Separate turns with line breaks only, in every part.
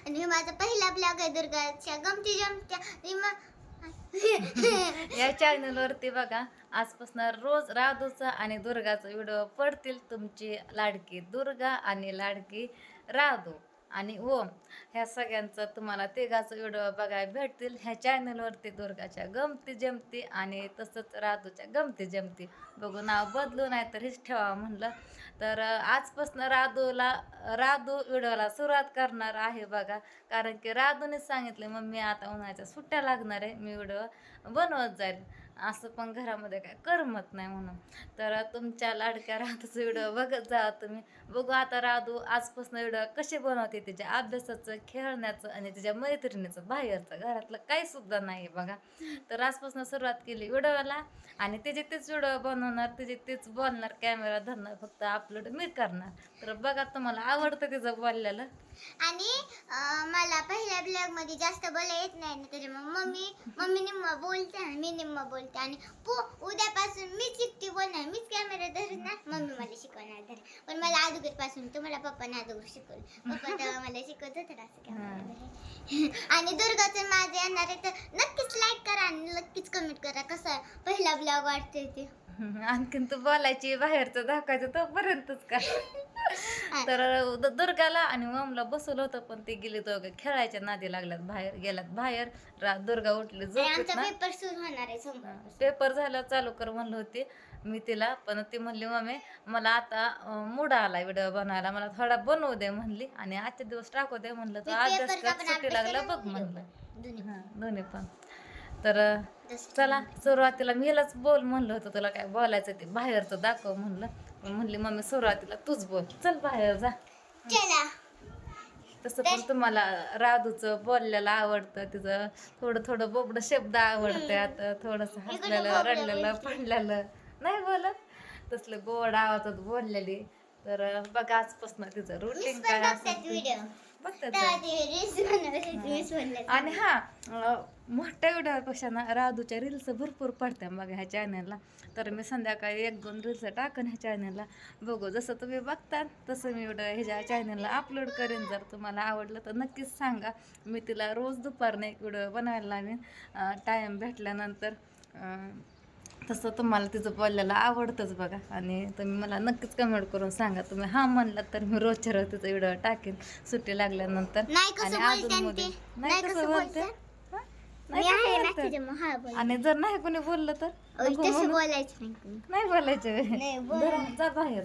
आणि माझा पहिला ब्लॉग आहे दुर्गाच्या गमती जमत्या.
या चॅनलवरती बघा आजपासून रोज राधूचा आणि दुर्गाचा व्हिडिओ पडतील. तुमची लाडकी दुर्गा आणि लाडकी राधू आणि ओम ह्या सगळ्यांचं तुम्हाला तिघाचं व्हिडिओ बघायला भेटतील ह्या चॅनलवरती. दुर्गाच्या गमती जमती आणि तसंच राधूच्या गमती जमती. बघू नाव बदलू नाही तर हेच ठेवा म्हणलं. तर आजपासून राधू व्हिडिओला सुरुवात करणार आहे बघा. कारण की राधूने सांगितले मम्मी आता उन्हाळ्याच्या सुट्ट्या लागणार आहे, मी व्हिडिओ बनवत जाईल. असं पण घरामध्ये काय करमत नाही म्हणून. तर तुमच्या लाडक्या राधूचं व्हिडिओ बघत जा तुम्ही. बघू आता राधू आजपासून व्हिडिओ कसे बनवते, तिच्या अभ्यासाचं, खेळण्याचं आणि तिच्या मैत्रिणीचं, बाहेरचं, घरातलं काही सुद्धा नाही बघा. तर आजपासून सुरुवात केली व्हिडिओला आणि तिचे तेच व्हिडिओ बनवणार, तिचे तेच बोलणार, कॅमेरा धरणार, फक्त अपलोड मी करणार. तर बघा तुम्हाला आवडतं तिचं बोललेलं.
आणि मला पहिल्या ब्लॉग मध्ये जास्त बोलायला येत नाही ना, त्याच्यामुळे मम्मी निम्मा बोलते आणि मी निम्मा बोलते. आणि उद्यापासून मीच एकटी बोलणार, मीच कॅमेरा धरणार, मम्मी मला शिकवणार. पण मला अगोदर पासून तुम्हाला पप्पाने अगोदर शिकवलं. पप्पा तेव्हा मला शिकवत होतं असं कॅमेरा. आणि दुर्गाचं माझे येणार आहे तर नक्कीच लाईक करा आणि नक्कीच कमेंट करा कसा पहिला ब्लॉग वाटतोय ते.
आणखीन तू बोलायची बाहेरचं दाखवायचं तोपर्यंतच का. तर दुर्गाला आणि ममला बसवलं होतं पण ते गेले दोघं खेळायच्या नादी लागल्यात, बाहेर गेल्यात बाहेर. दुर्गा उठली झोपेत ना.
पेपर सुरू होणार आहे सोमवार.
पेपर झालं चालू कर म्हणलं होती मी तिला, पण ती म्हणली मम्मी मला आता मूड आला व्हिडिओ बनवायला, मला थोडा बनवू दे म्हणली आणि आजचे दिवस टाकू दे म्हणलं. तर अभ्यास कर, सुट्टी लागला बघ म्हणलं. दोन्ही पण. तर चला सुरुवातीला मीलाच बोल म्हणलं होतं, तुला काय बोलायचं ते बाहेरचं दाखव म्हणलं. म्हणली मम्मी सुरुवातीला तूच बोल, चल बाहेर जा. तसं पण तुम्हाला राधूचं बोललेलं आवडतं, तिचं थोडं थोडं बोबडं शब्द आवडतात, थोडंसं हसलेलं, रडलेलं, पडलेलं नाही बोलत, तसलं गोड आवाजात बोललेली. तर बघा आजपासून तिचं रुटीन काय असं बघतात. आणि हा मोठ्या व्हिडिओपेक्षा ना राधूच्या रील्स भरपूर पडत्या बघा ह्या चॅनलला. तर मी संध्याकाळी 1-2 रील्स टाकन ह्या चॅनलला. बघू जसं तुम्ही बघता तसं मी व्हिडिओ ह्याच्या चॅनलला अपलोड करेन. जर तुम्हाला आवडलं तर नक्कीच सांगा. मी तिला रोज दुपारनं एक व्हिडिओ बनवायला लावेन टाईम भेटल्यानंतर. तसं तुम्हाला तिचं बोललेलं आवडतंच बघा. आणि तुम्ही मला नक्कीच कमेंट करून सांगा. तुम्ही हा म्हणलात तर मी रोजच्या रोज तिचं व्हिडिओ टाकेन सुट्टी लागल्यानंतर. आणि अजूनमध्ये नाही कसं बोलते आणि जर नाही कोणी बोललं तर नाही बोलायचं. जा बाहेर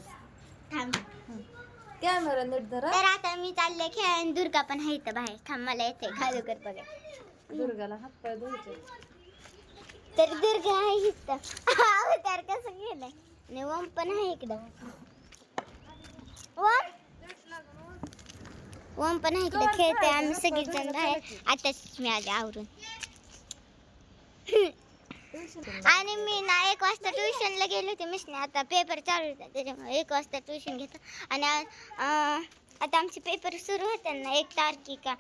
कॅमेरा नीट धरा.
तर आता मी चालले खेळ. दुर्गा पण आहे इथं बाहेर. थांब मला येते खाली कर बघा.
दुर्गाला हात पाय धुवायचे.
तर दुर्गा आहे इथं. अवतार कसं गेलंय. आणि ओम पण आहे इकडं. ओम पण आहे इकडं खेळतोय. आम्ही सगळीजण बाहेर. आताच मी आले आवरून. आणि मी ना 1 वाजता ट्युशनला गेले होते. मिसने आता पेपर चालू होता त्याच्यामुळे 1 वाजता ट्युशन घेतो. आणि आता आमचे पेपर सुरू होते ना 1 तारखेला.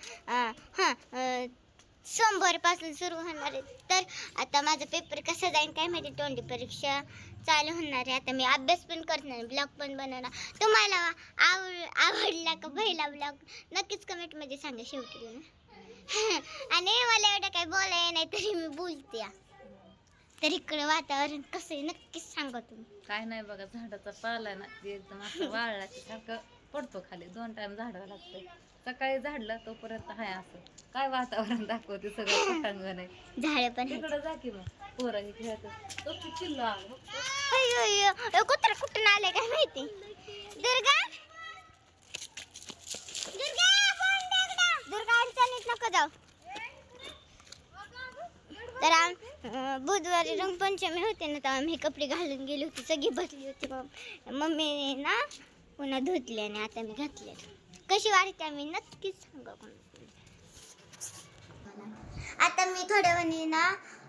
सोमवारपासून सुरू होणार आहे. तर आता माझा पेपर कसा जाईल काय माहिती. तोंडी परीक्षा चालू होणार आहे. आता मी अभ्यास पण करणार, ब्लॉग पण बनवणार. तुम्हाला आवडला का पहिला ब्लॉग नक्कीच कमेंटमध्ये सांगा शेवटी ना. आणि मला एवढं काही बोलाय नाही तरी मी बोलते. तर इकडं वातावरण कसं आहे नक्कीच सांगा तुम्ही.
काय नाही बघा झाडाचा पाला ना एकदम असं वाळला सारखं पडतो खाली. 2 टाइम झाडावं लागतं. सकाळी झाडलं तोपर्यंत हाय असं काय वातावरण दाखवते सगळं पटांगण आहे.
झाडे पण
तिकडं जा की मग पोरं खेळत तो चिल्लो आलो.
कुत्र कुठून आले काय माहिती. दुर्गा अडचणीत नको जाऊ. तर बुधवारी रंगपंचमी होते ना तेव्हा मी कपडे घालून गेली होती. सगळी बसली होती. मम्मीने ना पुन्हा धुतले आणि आता मी घातले. कशी वाटते मी नक्कीच सांगा. आता मी थोड्या वेळाने ना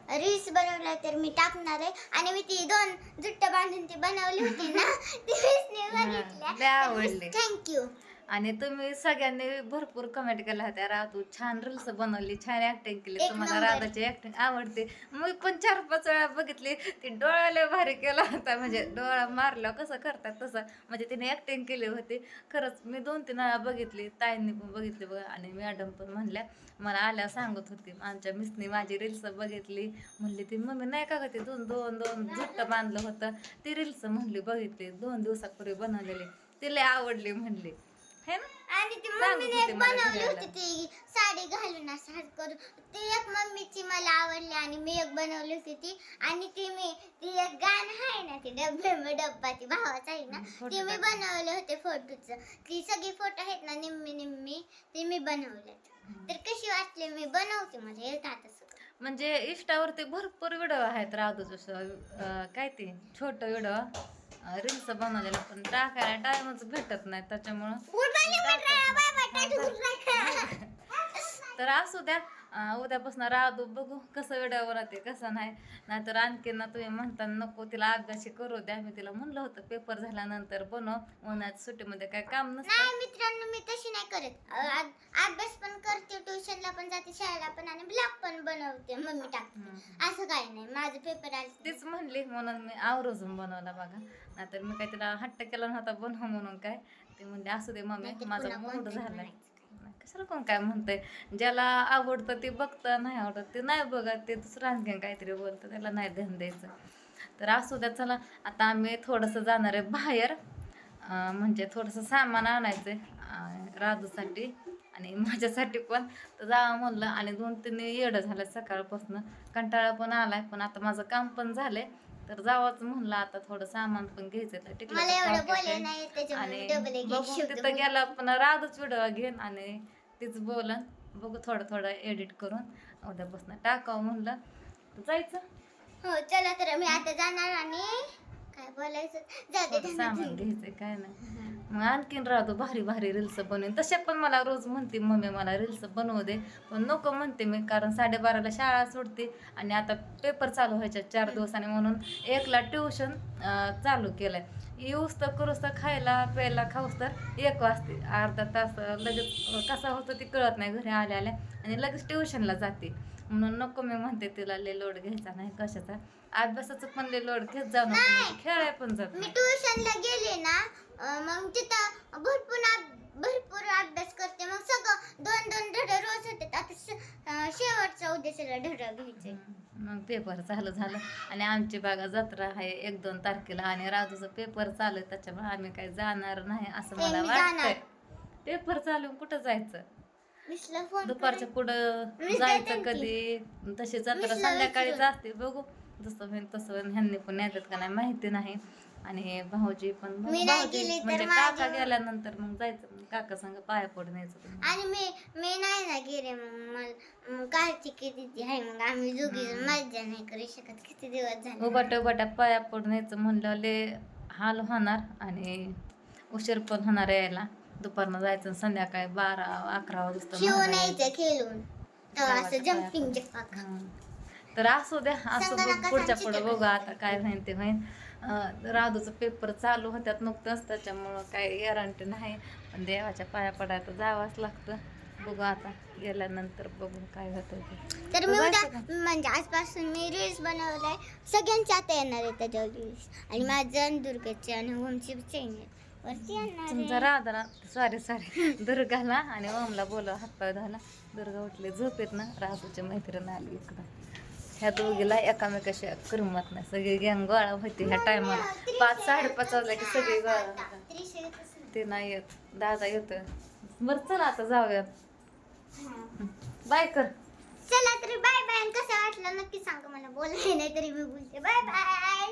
रील्स बनवला तर मी टाकणार आहे. आणि मी ती 2 जुट्ट बांधून ती बनवली होती ना ती रील्सने बघितल्या. थँक्यू.
आणि तुम्ही सगळ्यांनी भरपूर कमेंट केल्या होत्या, राधू छान रील्स बनवली, छान ऍक्टिंग केली,
एक
तुम्हाला
नंबर.
राधाची ऍक्टिंग आवडते. मी पण 4-5 वेळा बघितली. ती डोळ्याला भारी केला होता, म्हणजे डोळा मारला कसं करतात तसं, म्हणजे तिने ऍक्टिंग केली होती. खरंच मी 2-3 वेळा बघितली, ताईंनी पण बघितली बघा, आणि मॅडम पण म्हणल्या, मला आल्या सांगत होती, आमच्या मिसनी माझी रील्स बघितली, म्हणली ती मम्मी नाही का ग, ती दोन झुट्ट बांधलं होतं ती रील्स म्हणली बघितली 2 दिवसापूर्वी बनवलेली, तिला आवडली म्हणली है ना.
आणि ती
सांगत
मम्मीने
होती
एक
मला
बनवली
घरी
होती ती साडी घालून असं हात करून, ती एक मम्मीची मला आवडली. आणि मी एक बनवली होती ती, आणि ती एक गाणं आहे ना, ती डब्बे में डब्बा, ती भावाचं आहे ना,
फोटो
ती मी
टाकले.
बनवले होते फोटोचं. ती सगळी फोटो आहेत ना निम्मी ती मी बनवलेत. तर कशी वाटली, मी बनवते, मला येत आता सगळं.
म्हणजे इंस्टावरती भरपूर व्हिडिओ आहेत राधूचं, काय ते छोटं व्हिडिओ रील्स बनवलेलं, पण टाकायला टाइमच भेटत नाही त्याच्यामुळं. तर असू द्या, उद्यापासून राधू बघू कसं व्हिडिओ बनवते कसं नाही. नाहीतर आणखी ना तुम्ही म्हणता नको तिला अभ्यास करू द्या, मी तिला म्हणलं होतं पेपर झाल्यानंतर बनव, उन्हाळ्यात सुट्टीमध्ये काय काम नसतं.
नाही मित्रांनो, मी तशी नाही करत. अभ्यास पण करते, ट्युशनला पण जाते, शाळेला पण, आणि ब्लॉग पण बनवते, मम्मी टाकते. असं काही नाही, माझं पेपर आले
तीच म्हणली म्हणून मी आवर्जून बनवला बघा. नाहीतर मी काय तिला हट्ट केला नव्हता बनव म्हणून काय. ते म्हणले असू दे मम्मी,
नाहीतर
माझा
पुन्हा
मूड
content
झालाय.
बनायचं.
कशाला कोण काय म्हणतंय, ज्याला आवडतं ते बघतं, नाही आवडत ते नाही बघत, ते दुसरं आणखीन काहीतरी बोलतं, त्याला नाही ध्यान द्यायचं. तर असू द्या, चला आता आम्ही थोडंसं जाणार आहे बाहेर, म्हणजे थोडंसं सामान आणायचं आहे राधूसाठी आणि माझ्यासाठी पण. तर जावं म्हणलं, आणि 2-3 येडं झालं सकाळपासून, कंटाळा पण आलाय, पण आता माझं काम पण झालंय, तर जावंच म्हणलं. आता थोडं सामान पण घ्यायचं
मला एवढं बोलले नाही, त्याच्यामुळे
आणि
डबल एक
बघू
शब्द
तिथं गेला पण राधूच व्हिडिओ घेईन आणि तीच बोलन, बघू थोडं एडिट करून उद्यापासून टाकावं म्हणलं. तर जायचं.
हो चला, तर मी आता जाणार, आणि काय बोलायचं जाऊ दे,
थोडं सामान घ्यायचंय, काय नाही. मग आणखीन राहतो भारी रील्स बनवेन. तशा पण मला रोज म्हणते मम्मी मला रील्स बनवू दे, पण नको म्हणते मी, कारण 12:30ला शाळा सोडते आणि आता पेपर चालू व्हायच्या 4 दिवसांनी, म्हणून 1ला ट्युशन चालू केलंय. येऊस तर करूस तर खायला प्यायला खाऊस तर 1 वाजते, अर्धा तास लगेच कसा होतं ती कळत नाही घरी आल्या आणि लगेच ट्युशनला जाते. म्हणून नको मी म्हणते तिला लय लोड घ्यायचा नाही कशाचा, अभ्यासाचं पण लय लोड घेत जाऊ नको, खेळाय पण जात
मी
नाही.
ट्युशनला गेले ना, मग तिथं भरपूर अभ्यास करते, मग सगळं 2-2 धडे रोज होते. आता शेवटचा उद्याच्याला धडा घ्यायचे.
मग पेपर चालू झालं, आणि आमची बागा जत्रा आहे 1-2 तारखेला, आणि राजूचा पेपर चालू आहे, त्याच्यामुळे आम्ही काही जाणार नाही असं
ते
मला
मी
वाटतंय. पेपर चालू कुठं जायचं,
मिसला फोन
दुपारच्या पुढं
मीच
जायचं
देते
कधी. तशी जत्रा
मिसला
संध्याकाळीच
विचारून.
असते, बघू जसं होईल तसं होईल. ह्यांनी पण येतात का नाही माहिती नाही. आणि भाऊजी पण
मी नाही
भाऊजी
गेली तर
म्हणजे काका
माझ्या-
गेल्यानंतर मग जायचं, मग काका संग पाया पडून यायचं.
आणि मी नाही ना गेले, मग कार्तिकी दिदी आहे, मग आम्ही दोघी मज्जा नाही करू शकत. किती दिवस झाले.
उबाट्या पाया पडून यायचं म्हणलं लय हाल होणार, आणि उशीर पण होणार यायला. दुपारनं जायचं आणि संध्याकाळी 12-11 वाजता
खेळून यायचं, खेळून तर असं
देवाच्या
जम्पिंग
पाया
जपाक.
तर असू द्या, असं
संगणकाचं
पुढच्या
आणि
पुढे
चित्रकला.
बघू आता काय होईल ते होईल. राधूचं पेपर चालू होत्यात नुकतंच, त्याच्यामुळं काही गॅरंटी नाही, पण देवाच्या पाया पडायला जावंच लागतं. बघू आता गेल्यानंतर बघू काय होतं ते.
तर मी
जायचं
उद्या
का?
म्हणजे आजपासून मी रील्स बनवलाय, सगळ्यांच्या आता येणार आहे त्याच्यावर रील्स, आणि माझं दुर्गाचे आणि होमची चॅनल वरती येणार
तुमचा
आहे.
राधाला सॉरी दुर्गाला आणि ओमला बोलव, हातपाय झाला. दुर्गा उठले झोपेत ना, राधूच्या मैत्रीण आली इकडं. ह्या दोघीला एकामेकाशी करमत नाही, सगळी गँग गोळा होती ह्या टायमाला. 5-5:30 वाजला की सगळी गोळा होतात.
त्रिशे येतच नाही.
ते नाही येत, दादा येतोय. बरं चला आता जाऊयात, बाय कर.
चला तर बाय बाय. कसं वाटलं नक्की सांगा मला, बोलायला नाही तरी मी बोलते बाय बाय.